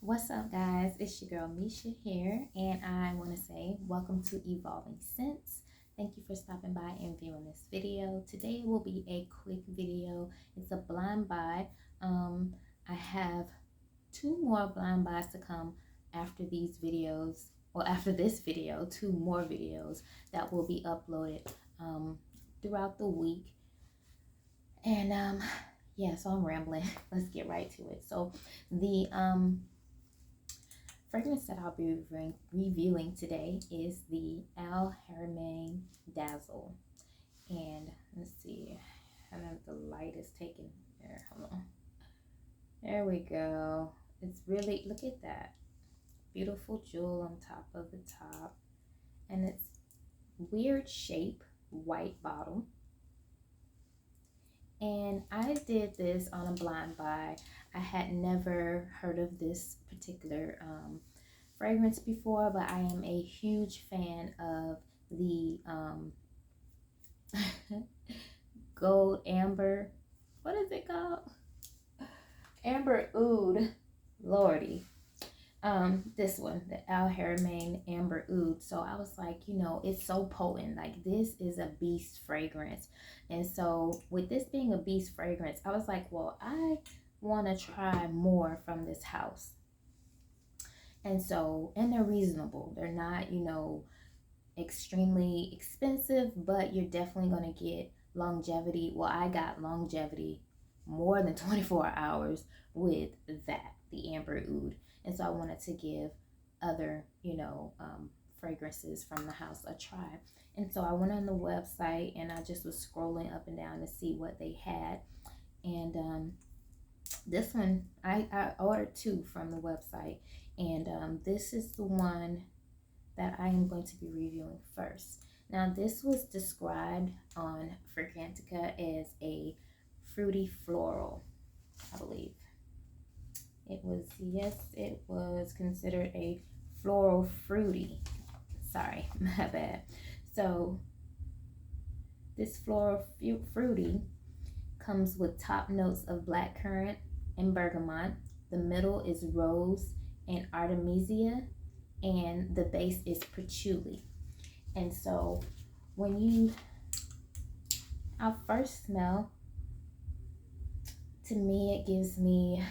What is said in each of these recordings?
What's up, guys? It's your girl Misha here, and I want to say welcome to Evolving Scents. Thank you for stopping by and viewing this video. Today will be a quick video. It's a blind buy. I have two more blind buys to come after these videos, or after this video, two more videos that will be uploaded throughout the week. And yeah, so I'm rambling. Let's get right to it. So the fragrance that I'll be reviewing today is the Haramain Dazzle. And let's see, I know the light is taken there. Hold on. There we go. It's really, look at that. Beautiful jewel on top of the top. And it's weird shape, white bottle. And I did this on a blind buy. I had never heard of this particular fragrance before, but I am a huge fan of the gold amber. What is it called? Amber Oud. Lordy. This one, the Haramain Amber Oud. So I was like, it's so potent. Like, this is a beast fragrance. And so with this being a beast fragrance, I was like, well, I want to try more from this house. And so, and they're reasonable. They're not, extremely expensive, but you're definitely going to get longevity. Well, I got longevity more than 24 hours with that, the Amber Oud. And so I wanted to give other, fragrances from the house a try. And so I went on the website and I just was scrolling up and down to see what they had. And this one, I ordered two from the website. And this is the one that I am going to be reviewing first. Now, this was described on Fragrantica as a fruity floral, I believe. It was considered a floral fruity. Sorry, my bad. So this floral fruity comes with top notes of blackcurrant and bergamot. The middle is rose and artemisia, and the base is patchouli. And so when our first smell, to me, it gives me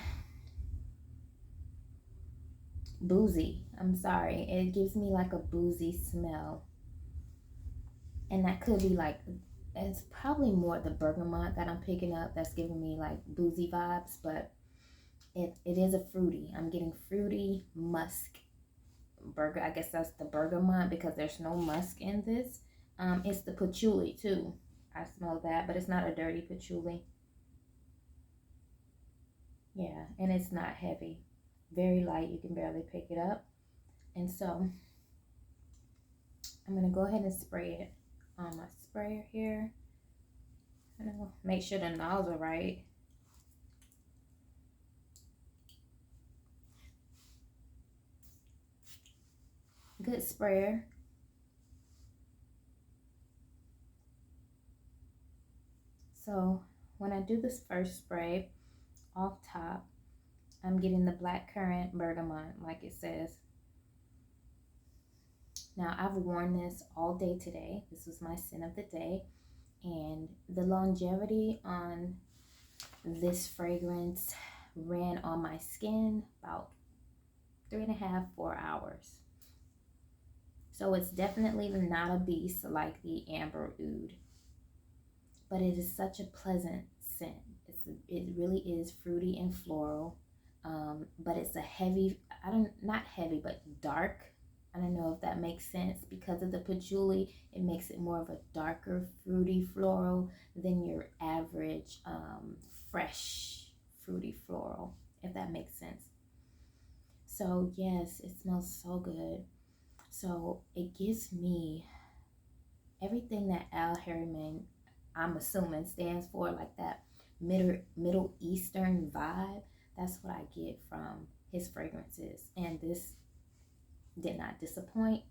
boozy. I'm sorry. It gives me like a boozy smell. And that could be like, it's probably more the bergamot that I'm picking up that's giving me like boozy vibes, but it is a fruity. I'm getting fruity musk. I guess that's the bergamot because there's no musk in this. It's the patchouli too. I smell that, but it's not a dirty patchouli. Yeah, and it's not heavy. Very light. You can barely pick it up. And so I'm going to go ahead and spray it on my sprayer here. I'm going to make sure the nozzle right. Good sprayer. So when I do this first spray off top, I'm getting the blackcurrant bergamot like it says. Now, I've worn this all day today. This was my scent of the day. And the longevity on this fragrance ran on my skin about 3.5, 4 hours. So it's definitely not a beast like the Amber Oud. But it is such a pleasant scent. It really is fruity and floral. But it's a heavy, not heavy, but dark. I don't know if that makes sense. Because of the patchouli, it makes it more of a darker fruity floral than your average fresh fruity floral, if that makes sense. So yes, it smells so good. So it gives me everything that Haramain, I'm assuming, stands for, like that Middle Eastern vibe. That's what I get from his fragrances. And this did not disappoint.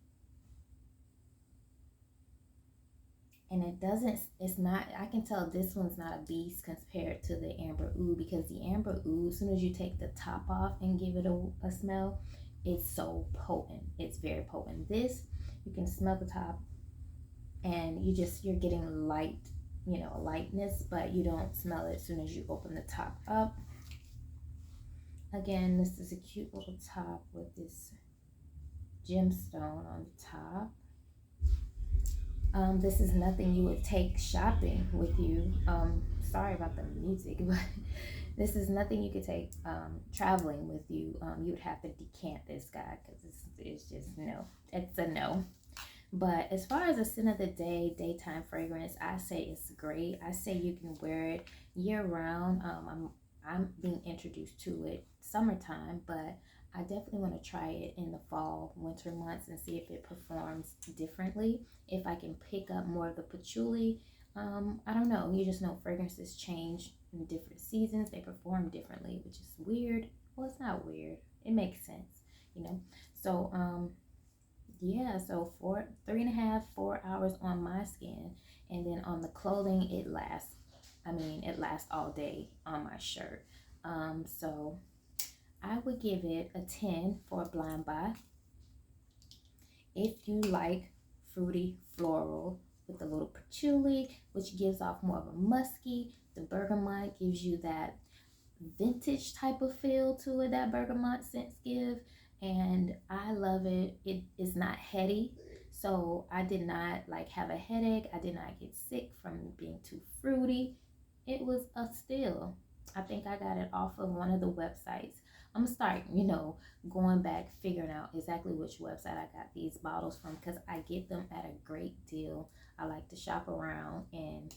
And it's not, I can tell this one's not a beast compared to the Amber Oud, because the Amber Oud, as soon as you take the top off and give it a smell, it's so potent. It's very potent. This, you can smell the top and you're getting light, lightness, but you don't smell it as soon as you open the top up. Again, this is a cute little top with this gemstone on the top. This is nothing you would take shopping with you. Sorry about the music, but this is nothing you could take traveling with you. You would have to decant this guy, because it's just no. It's a no. But as far as a scent of the day, daytime fragrance, I say it's great. I say you can wear it year round. I'm being introduced to it summertime, but I definitely want to try it in the fall, winter months, and see if it performs differently. If I can pick up more of the patchouli, I don't know. You just know fragrances change in different seasons. They perform differently, which is weird. Well, it's not weird. It makes sense, So, yeah, so 3.5, 4 hours on my skin, and then on the clothing, it lasts all day on my shirt. So I would give it a 10 for a blind buy. If you like fruity floral with a little patchouli, which gives off more of a musky, the bergamot gives you that vintage type of feel to it that bergamot scents give, and I love it. It is not heady, so I did not have a headache. I did not get sick from being too fruity. It was a steal. I think I got it off of one of the websites. I'm starting, going back, figuring out exactly which website I got these bottles from, because I get them at a great deal. I like to shop around and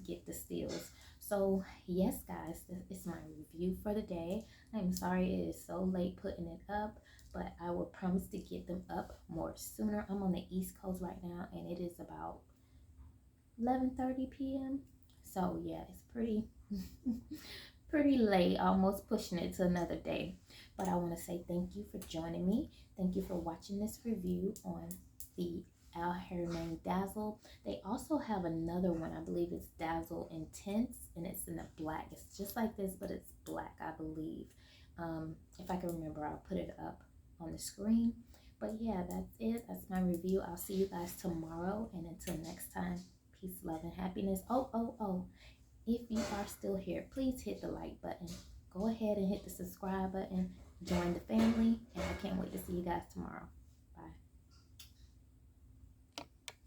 get the steals. So yes, guys, it's my review for the day. I'm sorry it is so late putting it up, but I will promise to get them up more sooner. I'm on the East Coast right now, and it is about 11:30 p.m. So yeah, it's pretty pretty late, almost pushing it to another day. But I want to say thank you for joining me. Thank you for watching this review on the Haramain Dazzle. They also have another one, I believe it's Dazzle Intense, and it's in the black. It's just like this, but it's black, I believe. If I can remember, I'll put it up on the screen. But yeah, that's it. That's my review. I'll see you guys tomorrow, and until next time, peace, love, and happiness. Oh. If you are still here, please hit the like button. Go ahead and hit the subscribe button. Join the family, and I can't wait to see you guys tomorrow.